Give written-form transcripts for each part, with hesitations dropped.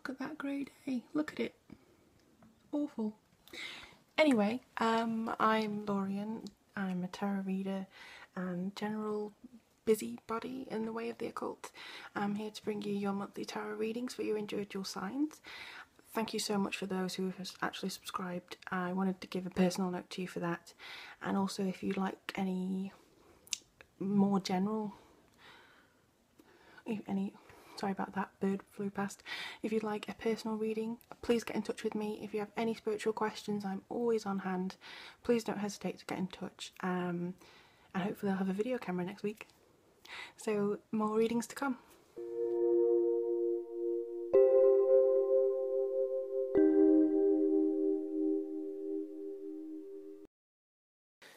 look at that grey day. Look at it. Awful. Anyway, I'm Lorien. I'm a tarot reader and general busybody in the way of the occult. I'm here to bring you your monthly tarot readings for your individual signs. Thank you so much for those who have actually subscribed. I wanted to give a personal note to you for that. And also, if you'd like any more general, sorry about that, bird flew past. If you'd like a personal reading, please get in touch with me. If you have any spiritual questions, I'm always on hand. Please don't hesitate to get in touch. And hopefully I'll have a video camera next week. So more readings to come.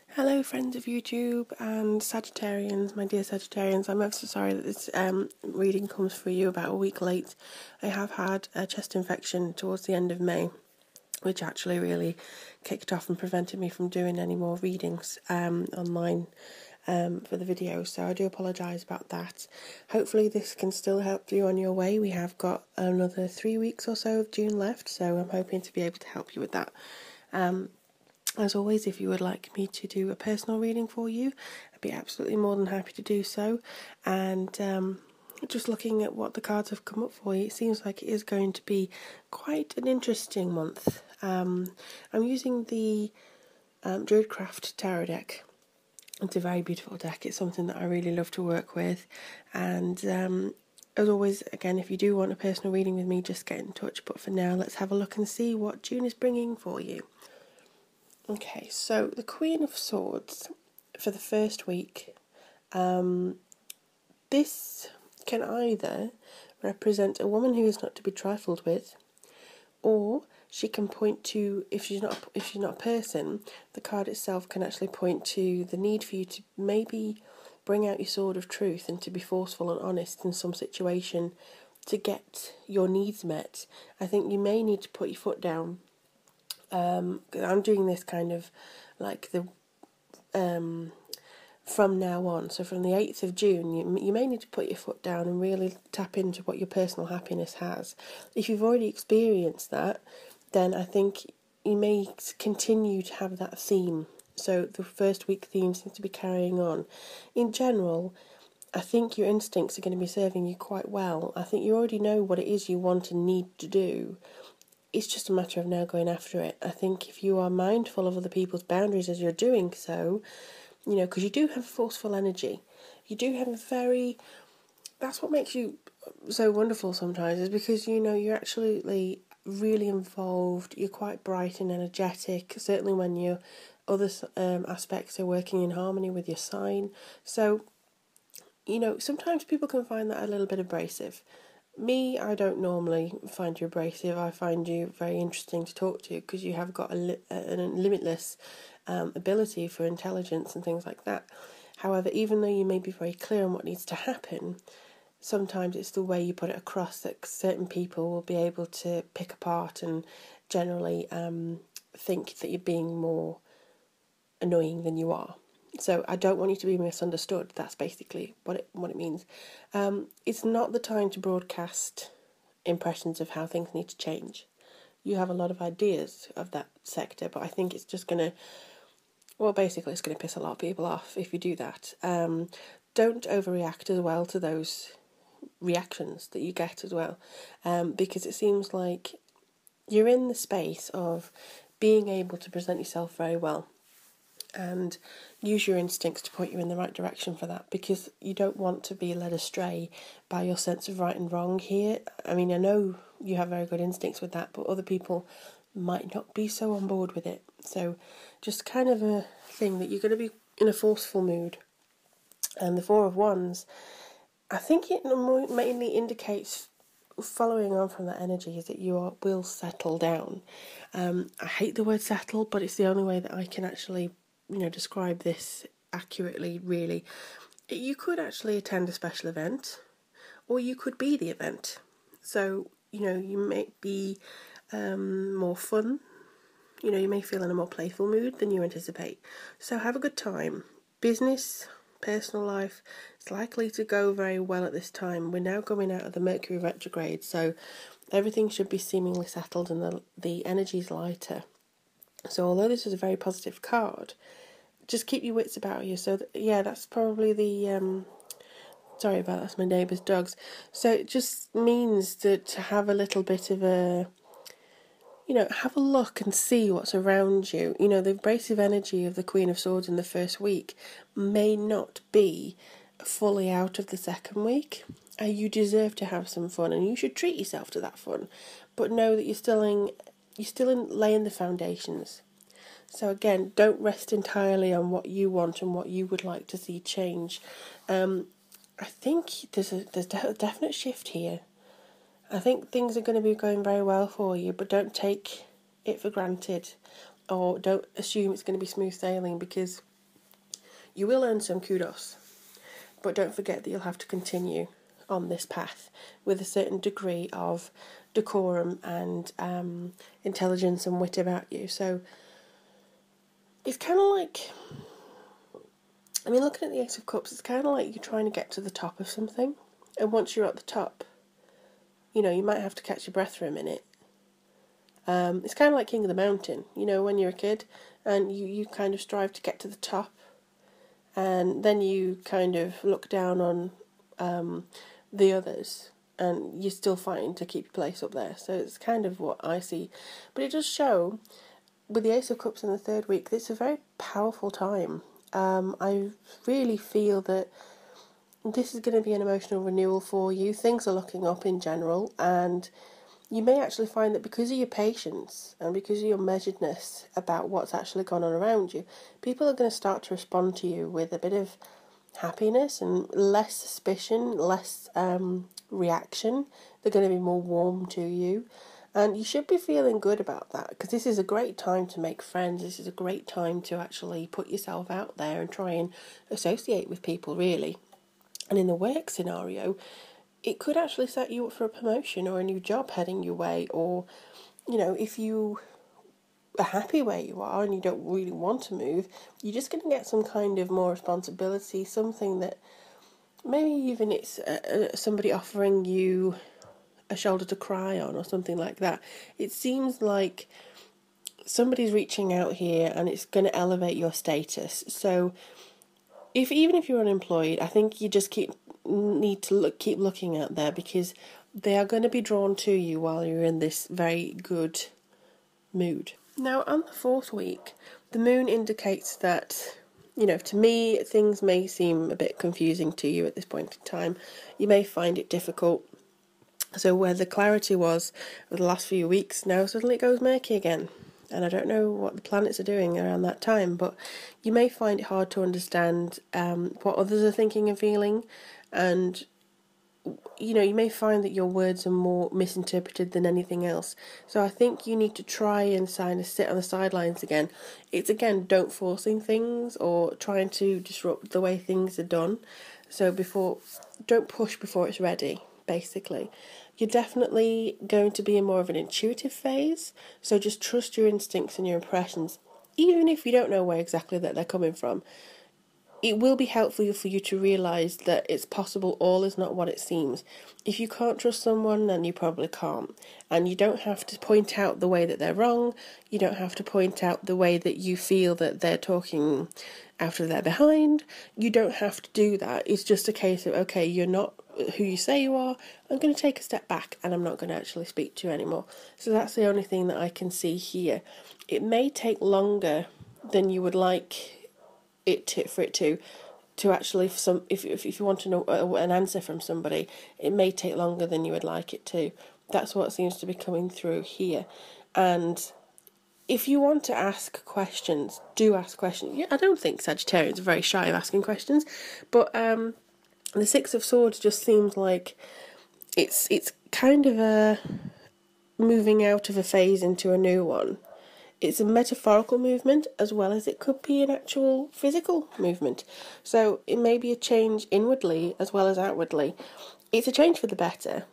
Hello friends of YouTube and Sagittarians, my dear Sagittarians. I'm ever so sorry that this reading comes for you about a week late. I have had a chest infection towards the end of May, which actually really kicked off and prevented me from doing any more readings online for the video, so I do apologise about that. Hopefully this can still help you on your way. We have got another 3 weeks or so of June left, so I'm hoping to be able to help you with that. As always, if you would like me to do a personal reading for you, I'd be absolutely more than happy to do so. And just looking at what the cards have come up for you, it seems like it is going to be quite an interesting month. I'm using the Druidcraft Tarot deck. It's a very beautiful deck. It's something that I really love to work with. And as always, again, if you do want a personal reading with me, just get in touch. But for now, let's have a look and see what June is bringing for you. Okay, so the Queen of Swords for the first week. This can either represent a woman who is not to be trifled with, or she can point to, if she's not a person, the card itself can actually point to the need for you to maybe bring out your sword of truth and to be forceful and honest in some situation to get your needs met. I think you may need to put your foot down. I'm doing this kind of like the from now on, so from the 8th of June you may need to put your foot down and really tap into what your personal happiness has. If you've already experienced that, then I think you may continue to have that theme. So the first week theme seems to be carrying on. In general, I think your instincts are going to be serving you quite well. I think you already know what it is you want and need to do. It's just a matter of now going after it. I think if you are mindful of other people's boundaries as you're doing so, you know, because you do have forceful energy. You do have a very... That's what makes you so wonderful sometimes, is because, you know, you're actually really involved. You're quite bright and energetic, certainly when your other aspects are working in harmony with your sign. So, you know, sometimes people can find that a little bit abrasive. Me, I don't normally find you abrasive. I find you very interesting to talk to because you have got a limitless ability for intelligence and things like that. However, even though you may be very clear on what needs to happen, sometimes it's the way you put it across that certain people will be able to pick apart and generally think that you're being more annoying than you are. So I don't want you to be misunderstood. That's basically what it means. It's not the time to broadcast impressions of how things need to change. You have a lot of ideas of that sector, but I think it's just going to... Well, basically it's going to piss a lot of people off if you do that. Don't overreact as well to those reactions that you get as well, because it seems like you're in the space of being able to present yourself very well and use your instincts to point you in the right direction for that, because you don't want to be led astray by your sense of right and wrong here. I mean, I know you have very good instincts with that, but other people might not be so on board with it. So just kind of a thing that you're going to be in a forceful mood. And the Four of Wands, I think it mainly indicates, following on from that energy, is that you will settle down. I hate the word settle, but it's the only way that I can actually, you know, describe this accurately, really. You could actually attend a special event, or you could be the event. So, you know, you may be more fun. You know, you may feel in a more playful mood than you anticipate. So have a good time. Business, personal life is likely to go very well at this time. We're now coming out of the Mercury retrograde, so everything should be seemingly settled and the energy's lighter. So although this is a very positive card, just keep your wits about you. So that's probably the sorry about that, that's my neighbour's dogs. So it just means that to have a little bit of a, have a look and see what's around you. The abrasive energy of the Queen of Swords in the first week may not be fully out of the second week. You deserve to have some fun, and you should treat yourself to that fun. But know that you're still in laying the foundations. So again, don't rest entirely on what you want and what you would like to see change. I think there's a definite shift here. I think things are going to be going very well for you, but don't take it for granted, or don't assume it's going to be smooth sailing, because you will earn some kudos. But don't forget that you'll have to continue on this path with a certain degree of decorum and intelligence and wit about you. So it's kind of like, looking at the Ace of Cups, it's kind of like you're trying to get to the top of something, and once you're at the top, you might have to catch your breath for a minute. It's kind of like King of the Mountain, when you're a kid, and you kind of strive to get to the top, and then you kind of look down on the others, and you're still fighting to keep your place up there. So it's kind of what I see. But it does show, with the Ace of Cups in the third week, that it's a very powerful time. I really feel that this is going to be an emotional renewal for you. Things are looking up in general, and you may actually find that because of your patience and because of your measuredness about what's actually gone on around you, people are going to start to respond to you with a bit of happiness and less suspicion, less reaction. They're going to be more warm to you. And you should be feeling good about that, because this is a great time to make friends. This is a great time to actually put yourself out there and try and associate with people, really. And in the work scenario, it could actually set you up for a promotion or a new job heading your way. Or, if you are happy where you are and you don't really want to move, you're just going to get some kind of more responsibility, something that maybe even it's somebody offering you a shoulder to cry on or something like that. It seems like somebody's reaching out here and it's going to elevate your status. So even if you're unemployed, I think you just keep looking out there, because they are going to be drawn to you while you're in this very good mood. Now, on the fourth week, the moon indicates that, to me, things may seem a bit confusing to you at this point in time. You may find it difficult. So where the clarity was over the last few weeks, now suddenly it goes murky again. And I don't know what the planets are doing around that time, but you may find it hard to understand what others are thinking and feeling. And, you may find that your words are more misinterpreted than anything else. So I think you need to try and sit on the sidelines again. It's, again, don't forcing things or trying to disrupt the way things are done. So don't push before it's ready, basically. You're definitely going to be in more of an intuitive phase, so just trust your instincts and your impressions. Even if you don't know where exactly that they're coming from, it will be helpful for you to realise that it's possible all is not what it seems. If you can't trust someone, then you probably can't. And you don't have to point out the way that they're wrong. You don't have to point out the way that you feel that they're talking out of their behind. You don't have to do that. It's just a case of, okay, you're not who you say you are. I'm going to take a step back and I'm not going to actually speak to you anymore. So that's the only thing that I can see here. It may take longer than you would like for it to actually, if you want to know an answer from somebody, it may take longer than you would like it to. That's what seems to be coming through here. And if you want to ask questions, do ask questions. I don't think Sagittarians are very shy of asking questions, but the Six of Swords just seems like it's kind of a moving out of a phase into a new one. It's a metaphorical movement as well as it could be an actual physical movement. So it may be a change inwardly as well as outwardly. It's a change for the better.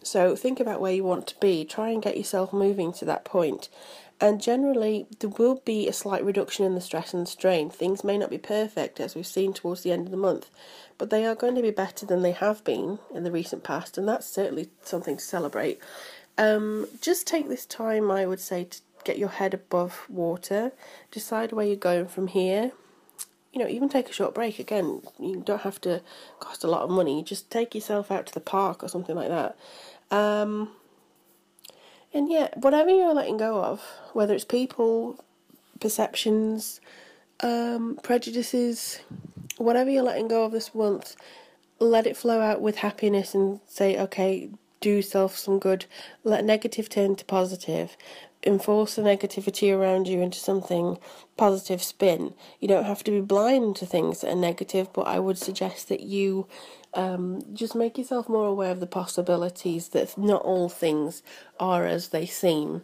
So think about where you want to be. Try and get yourself moving to that point. And generally, there will be a slight reduction in the stress and strain. Things may not be perfect, as we've seen towards the end of the month, but they are going to be better than they have been in the recent past, and that's certainly something to celebrate. Just take this time, I would say, to get your head above water, decide where you're going from here. You know, even take a short break. Again, you don't have to cost a lot of money. Just take yourself out to the park or something like that. And yeah, whatever you're letting go of, whether it's people, perceptions, prejudices, whatever you're letting go of this month, let it flow out with happiness and say, okay, do yourself some good. Let negative turn to positive. Enforce the negativity around you into something positive spin. You don't have to be blind to things that are negative, but I would suggest that you just make yourself more aware of the possibilities, that not all things are as they seem.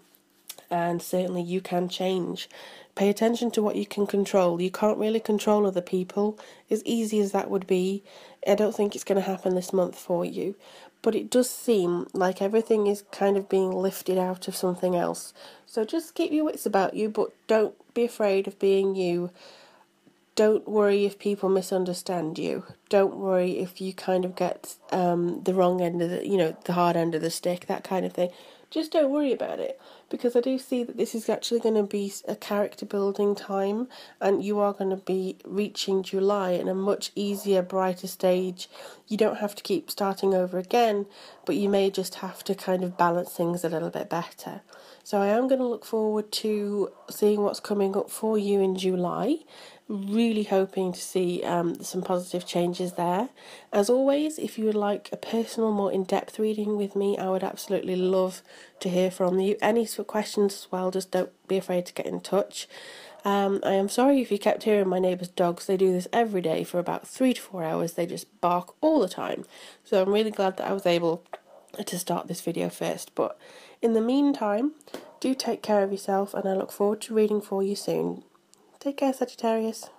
And certainly you can change. Pay attention to what you can control. You can't really control other people, as easy as that would be. I don't think it's going to happen this month for you. But it does seem like everything is kind of being lifted out of something else. So just keep your wits about you, but don't be afraid of being you. Don't worry if people misunderstand you. Don't worry if you kind of get the wrong end of the hard end of the stick, that kind of thing. Just don't worry about it, because I do see that this is actually going to be a character building time, and you are going to be reaching July in a much easier, brighter stage. You don't have to keep starting over again, but you may just have to kind of balance things a little bit better. So I am going to look forward to seeing what's coming up for you in July. Really hoping to see some positive changes there. As always, if you would like a personal, more in-depth reading with me, I would absolutely love to hear from you. Any sort of questions as well, just don't be afraid to get in touch. I am sorry if you kept hearing my neighbour's dogs. They do this every day for about 3 to 4 hours. They just bark all the time. So I'm really glad that I was able to start this video first. But in the meantime, do take care of yourself, and I look forward to reading for you soon. Take care, Sagittarius.